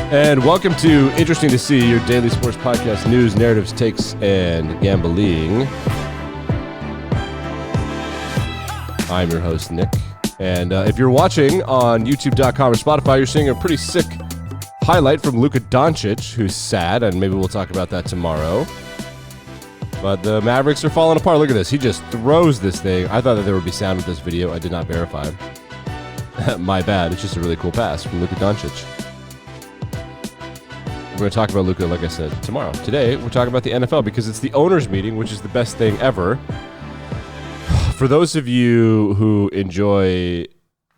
And welcome to Interesting to See, your daily sports podcast, news, narratives, takes, and gambling. I'm your host, Nick. And if you're watching on YouTube.com or Spotify, you're seeing a pretty sick highlight from Luka Doncic, who's sad, and maybe we'll talk about that tomorrow. But the Mavericks are falling apart. Look at this. He just throws this thing. I thought that there would be sound with this video. I did not verify. My bad. It's just a really cool pass from Luka Doncic. We're going to talk about Luka, like I said, tomorrow. Today, we're talking about the NFL because it's the owners' meeting, which is the best thing ever. For those of you who enjoy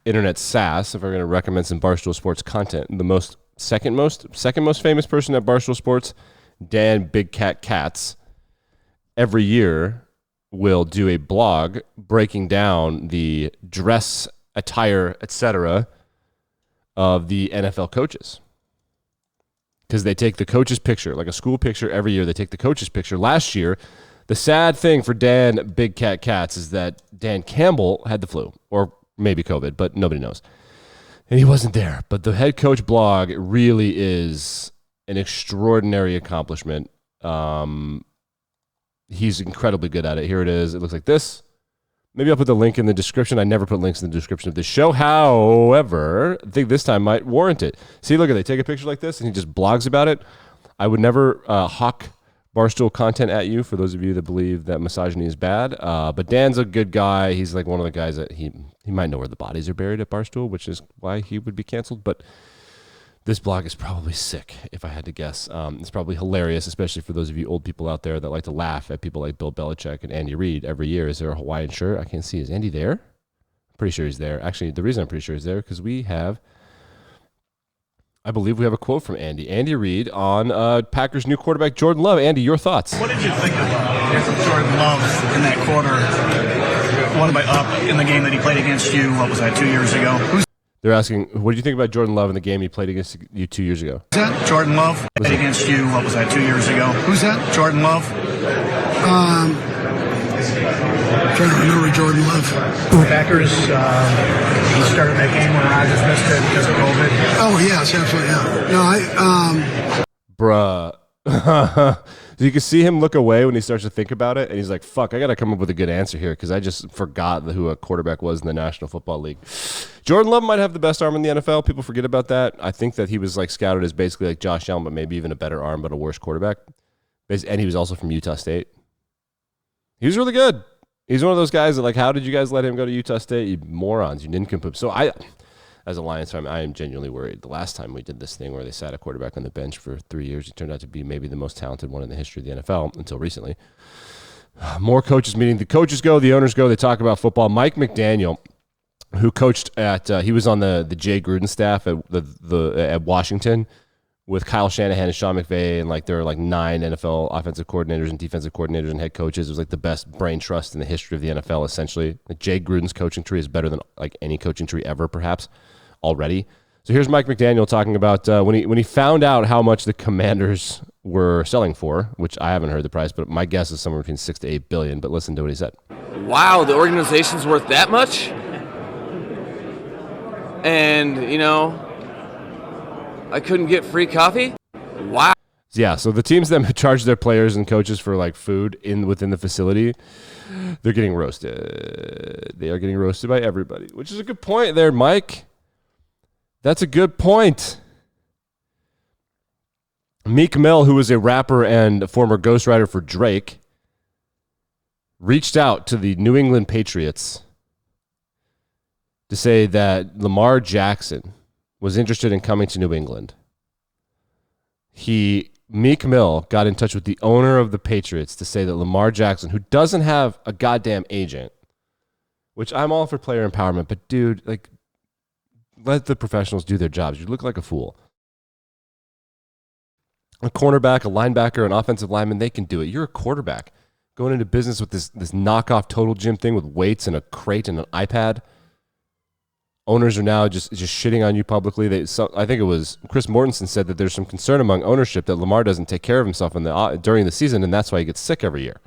internet sass, if I'm going to recommend some Barstool Sports content, the second most famous person at Barstool Sports, Dan Big Cat Katz, every year will do a blog breaking down the dress, attire, etc. of the NFL coaches. Because they take the coach's picture, like a school picture every year. They take the coach's picture. Last year, the sad thing for Dan Big Cat Katz is that Dan Campbell had the flu, or maybe COVID, but nobody knows. And he wasn't there. But the head coach blog really is an extraordinary accomplishment. He's incredibly good at it. Here it is. It looks like this. Maybe I'll put the link in the description. I never put links in the description of this show. However, I think this time might warrant it. See, look at they take a picture like this and he just blogs about it. I would never hawk Barstool content at you for those of you that believe that misogyny is bad. But Dan's a good guy. He's like one of the guys that he might know where the bodies are buried at Barstool, which is why he would be canceled. But this blog is probably sick, if I had to guess. It's probably hilarious, especially for those of you old people out there that like to laugh at people like Bill Belichick and Andy Reid every year. Is there a Hawaiian shirt? I can't see. Is Andy there? I'm pretty sure he's there. Actually, the reason I'm pretty sure he's there because I believe we have a quote from Andy Reid on Packers' new quarterback, Jordan Love. Andy, your thoughts? What did you think of Jordan Love in that quarter? One by up in the game that he played against you, what was that, 2 years ago? They're asking, what do you think about Jordan Love in the game he played against you 2 years ago? Who's that? Jordan Love played against you, what was that, 2 years ago? Who's that? Jordan Love? Trying to remember Jordan Love. Packers, he started that game when Rodgers missed it because of COVID. Oh, yes, absolutely, yeah. No, Bruh. So you can see him look away when he starts to think about it, and he's like, fuck, I got to come up with a good answer here because I just forgot who a quarterback was in the National Football League. Jordan Love might have the best arm in the NFL. People forget about that. I think that he was like scouted as basically like Josh Allen, but maybe even a better arm, but a worse quarterback. And he was also from Utah State. He was really good. He's one of those guys that like, how did you guys let him go to Utah State? You morons, you nincompoops. So as a Lions fan, I am genuinely worried. The last time we did this thing where they sat a quarterback on the bench for 3 years, he turned out to be maybe the most talented one in the history of the NFL until recently. More coaches meeting. The coaches go, the owners go. They talk about football. Mike McDaniel, who coached he was on the Jay Gruden staff at Washington with Kyle Shanahan and Sean McVay, and like there are like 9 NFL offensive coordinators and defensive coordinators and head coaches. It was like the best brain trust in the history of the NFL. Essentially, like Jay Gruden's coaching tree is better than like any coaching tree ever, perhaps. Already. So here's Mike McDaniel talking about when he found out how much the Commanders were selling for, which I haven't heard the price, but my guess is somewhere between $6 to $8 billion. But listen to what he said. Wow, the organization's worth that much? And, I couldn't get free coffee? Wow. Yeah, so the teams that charge their players and coaches for like food within the facility, they're getting roasted. They are getting roasted by everybody, which is a good point there, Mike. That's a good point. Meek Mill, who was a rapper and a former ghostwriter for Drake, reached out to the New England Patriots to say that Lamar Jackson was interested in coming to New England. Meek Mill got in touch with the owner of the Patriots to say that Lamar Jackson, who doesn't have a goddamn agent, which I'm all for player empowerment, but dude, like, let the professionals do their jobs. You look like a fool. A cornerback, a linebacker, an offensive lineman, they can do it. You're a quarterback going into business with this knockoff Total Gym thing with weights and a crate and an iPad. Owners are now just shitting on you publicly. I think it was Chris Mortensen said that there's some concern among ownership that Lamar doesn't take care of himself during the season, and that's why he gets sick every year.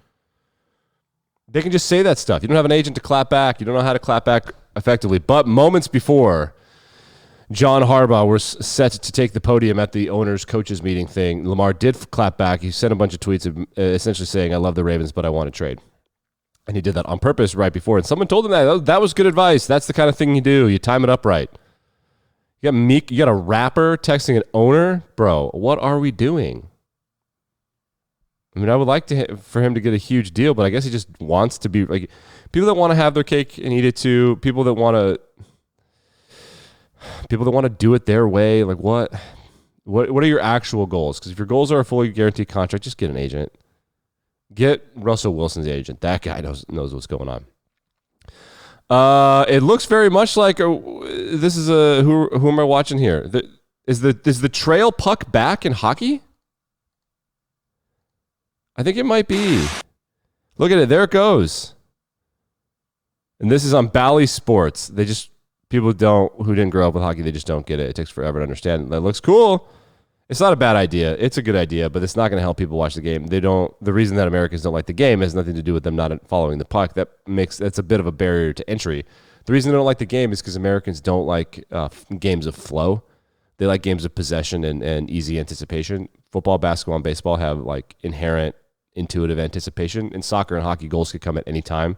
They can just say that stuff. You don't have an agent to clap back. You don't know how to clap back effectively. But moments before John Harbaugh were set to take the podium at the owners' coaches meeting thing. Lamar did clap back. He sent a bunch of tweets essentially saying, I love the Ravens, but I want to trade. And he did that on purpose right before. And someone told him that was good advice. That's the kind of thing you do. You time it up right. You got a rapper texting an owner? Bro, what are we doing? I mean, I would like for him to get a huge deal, but I guess he just wants to be like people that want to have their cake and eat it too. People that want to do it their way. Like what are your actual goals? Because if your goals are a fully guaranteed contract, just get an agent. Get Russell Wilson's agent. That guy knows what's going on. It looks very much like this is who am I watching here? Is the trail puck back in hockey? I think it might be. Look at it. There it goes. And this is on Bally Sports. People who didn't grow up with hockey, they just don't get it. It takes forever to understand. That looks cool. It's not a bad idea. It's a good idea, but it's not going to help people watch the game. The reason that Americans don't like the game has nothing to do with them not following the puck. That's a bit of a barrier to entry. The reason they don't like the game is because Americans don't like games of flow. They like games of possession and easy anticipation. Football, basketball, and baseball have like inherent intuitive anticipation. In soccer and hockey, goals could come at any time.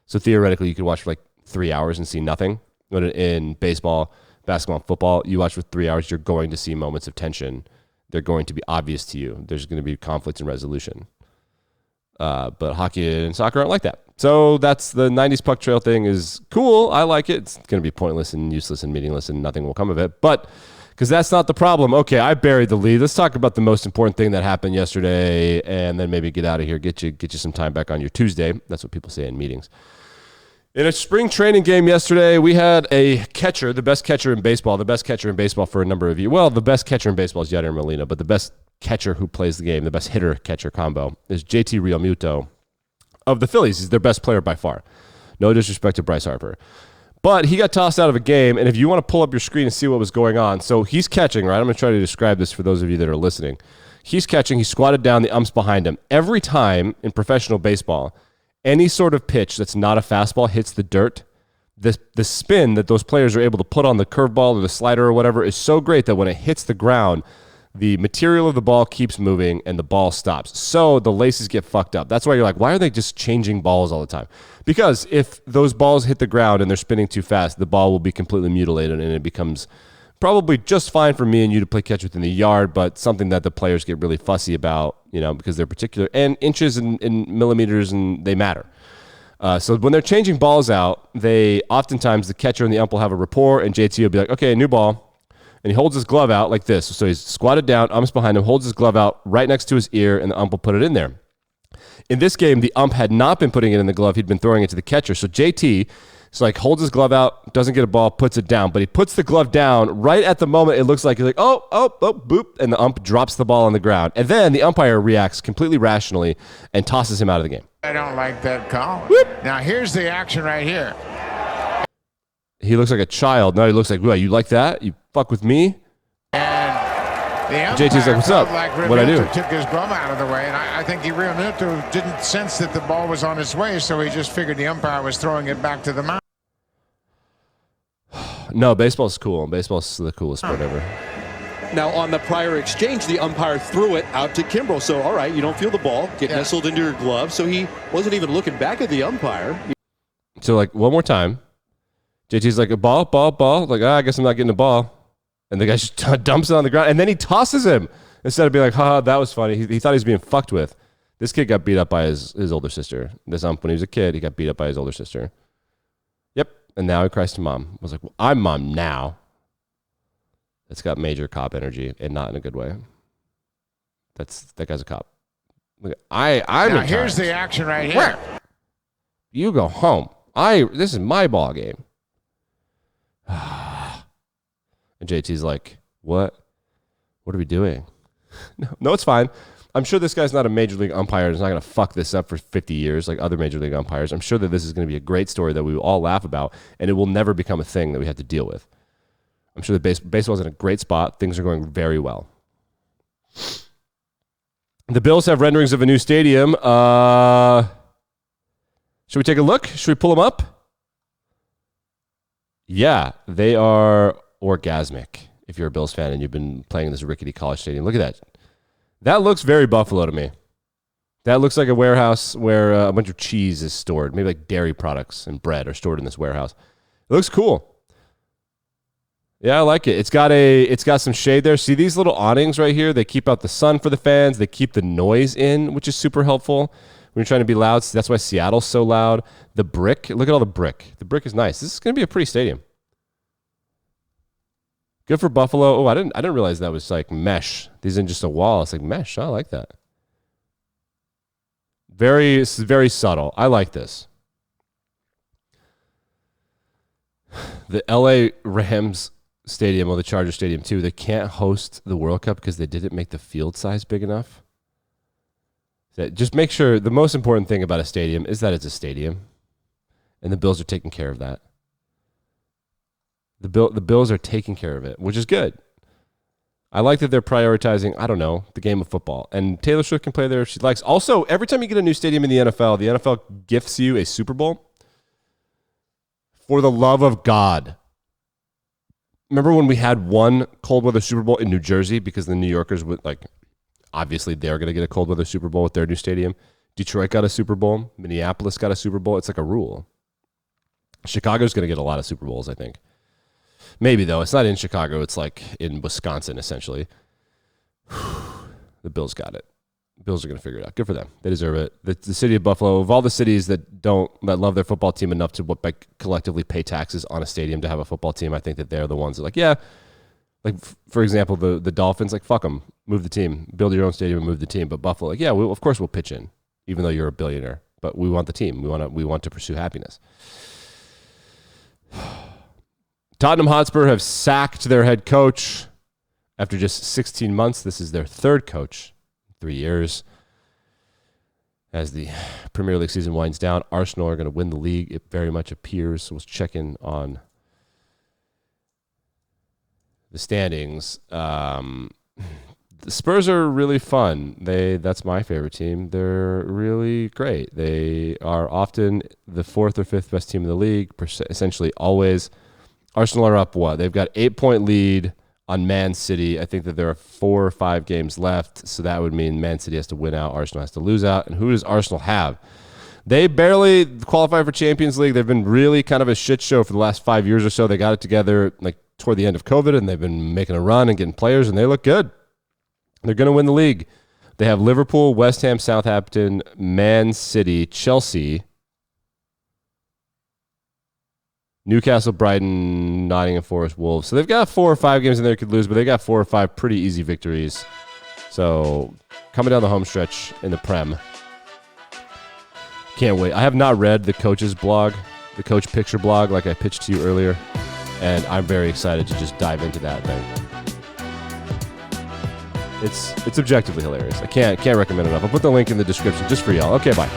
So theoretically, you could watch for like 3 hours and see nothing. But in baseball, basketball, and football, you watch for 3 hours, you're going to see moments of tension. They're going to be obvious to you. There's going to be conflict and resolution. But hockey and soccer aren't like that. So that's the 90s puck trail thing is cool. I like it. It's going to be pointless and useless and meaningless and nothing will come of it. But because that's not the problem. Okay, I buried the lead. Let's talk about the most important thing that happened yesterday and then maybe get out of here, get you some time back on your Tuesday. That's what people say in meetings. In a spring training game yesterday, we had a catcher, the best catcher in baseball for a number of years. Well, the best catcher in baseball is Yadier Molina, but the best catcher who plays the game, the best hitter-catcher combo is JT Realmuto of the Phillies. He's their best player by far. No disrespect to Bryce Harper. But he got tossed out of a game, and if you want to pull up your screen and see what was going on, so he's catching, right? I'm going to try to describe this for those of you that are listening. He's catching. He squatted down, the ump's behind him. Every time in professional baseball, any sort of pitch that's not a fastball hits the dirt, the spin that those players are able to put on the curveball or the slider or whatever is so great that when it hits the ground, the material of the ball keeps moving and the ball stops. So the laces get fucked up. That's why you're like, why are they just changing balls all the time? Because if those balls hit the ground and they're spinning too fast, the ball will be completely mutilated and it becomes probably just fine for me and you to play catch within the yard, but something that the players get really fussy about, because they're particular, and inches and millimeters, and they matter. So when they're changing balls out, oftentimes the catcher and the ump will have a rapport, and JT will be like, okay, new ball. And he holds his glove out like this. So he's squatted down, ump's behind him, holds his glove out right next to his ear, and the ump will put it in there. In this game, the ump had not been putting it in the glove. He'd been throwing it to the catcher. So JT holds his glove out, doesn't get a ball, puts it down. But he puts the glove down right at the moment. It looks like he's like, oh, boop. And the ump drops the ball on the ground. And then the umpire reacts completely rationally and tosses him out of the game. I don't like that call. Whoop. Now, here's the action right here. He looks like a child. No, he looks like, well, you like that? You fuck with me? And the JT's like, what's up? like What'd I do? Took his glove out of the way, and I think Realmuto didn't sense that the ball was on its way, so he just figured the umpire was throwing it back to the mound. No, baseball's cool. Baseball's the coolest sport ever. Now, on the prior exchange, the umpire threw it out to Kimbrel. So, all right, you don't feel the ball get nestled into your glove. So he wasn't even looking back at the umpire. So, one more time. JT's like, a ball. Like, I guess I'm not getting a ball. And the guy just dumps it on the ground. And then he tosses him instead of being like, haha, that was funny. He thought he was being fucked with. This kid got beat up by his older sister. This ump, when he was a kid, he got beat up by his older sister. Yep. And now he cries to mom. I was like, well, I'm mom now. It's got major cop energy and not in a good way. That guy's a cop. Look, I'm now, in here's charge. the action right here. You go home. This is my ball game. And JT's like, what? What are we doing? No, it's fine. I'm sure this guy's not a major league umpire. He's not going to fuck this up for 50 years like other major league umpires. I'm sure that this is going to be a great story that we will all laugh about, and it will never become a thing that we have to deal with. I'm sure that baseball's in a great spot. Things are going very well. The Bills have renderings of a new stadium. Should we take a look? Should we pull them up? Yeah, they are orgasmic if you're a Bills fan and you've been playing in this rickety college stadium. Look at that. That looks very Buffalo to me. That looks like a warehouse where a bunch of cheese is stored. Maybe like dairy products and bread are stored in this warehouse. It looks cool. Yeah, I like it. It's got some shade there. See these little awnings right here? They keep out the sun for the fans. They keep the noise in, which is super helpful when you're trying to be loud. So that's why Seattle's so loud. The brick, look at all the brick. The brick is nice. This is going to be a pretty stadium. Good for Buffalo. Oh, I didn't realize that was like mesh. These aren't just a wall. It's like mesh. I like that. Very, very subtle. I like this. The LA Rams Stadium or the Charger Stadium too, they can't host the World Cup because they didn't make the field size big enough. Just make sure the most important thing about a stadium is that it's a stadium, and the Bills are taking care of that. The Bills are taking care of it, which is good. I like that they're prioritizing, I don't know, the game of football. And Taylor Swift can play there if she likes. Also, every time you get a new stadium in the NFL gifts you a Super Bowl. For the love of God. Remember when we had one cold weather Super Bowl in New Jersey because the New Yorkers would obviously they're going to get a cold weather Super Bowl with their new stadium. Detroit got a Super Bowl. Minneapolis got a Super Bowl. It's like a rule. Chicago's going to get a lot of Super Bowls, I think. Maybe, though. It's not in Chicago. It's like in Wisconsin, essentially. The Bills got it. Bills are going to figure it out. Good for them. They deserve it. The city of Buffalo, of all the cities that love their football team enough to collectively pay taxes on a stadium to have a football team, I think that they're the ones that for example, the Dolphins, fuck them, move the team, build your own stadium and move the team. But Buffalo, of course we'll pitch in, even though you're a billionaire. But we want the team. We want to pursue happiness. Tottenham Hotspur have sacked their head coach after just 16 months. This is their third coach. 3 years. As the Premier League season winds down, Arsenal are going to win the league. It very much appears. So let's check in on the standings. The Spurs are really fun. That's my favorite team. They're really great. They are often the fourth or fifth best team in the league, essentially always. Arsenal are up what? They've got 8-point lead on Man City. I think that there are 4 or 5 games left, so that would mean Man City has to win out, Arsenal has to lose out. And who does Arsenal have? They barely qualify for Champions League. They've been really kind of a shit show for the last 5 years or so. They got it together toward the end of COVID, and they've been making a run and getting players, and they look good. They're going to win the league. They have Liverpool, West Ham, Southampton, Man City, Chelsea, Newcastle, Brighton, Nottingham Forest, Wolves. So they've got 4 or 5 games in there they could lose, but they got 4 or 5 pretty easy victories. So coming down the home stretch in the Prem. Can't wait. I have not read the coach's blog, the coach picture blog like I pitched to you earlier, and I'm very excited to just dive into that thing. It's objectively hilarious. I can't recommend it enough. I'll put the link in the description just for y'all. Okay, bye.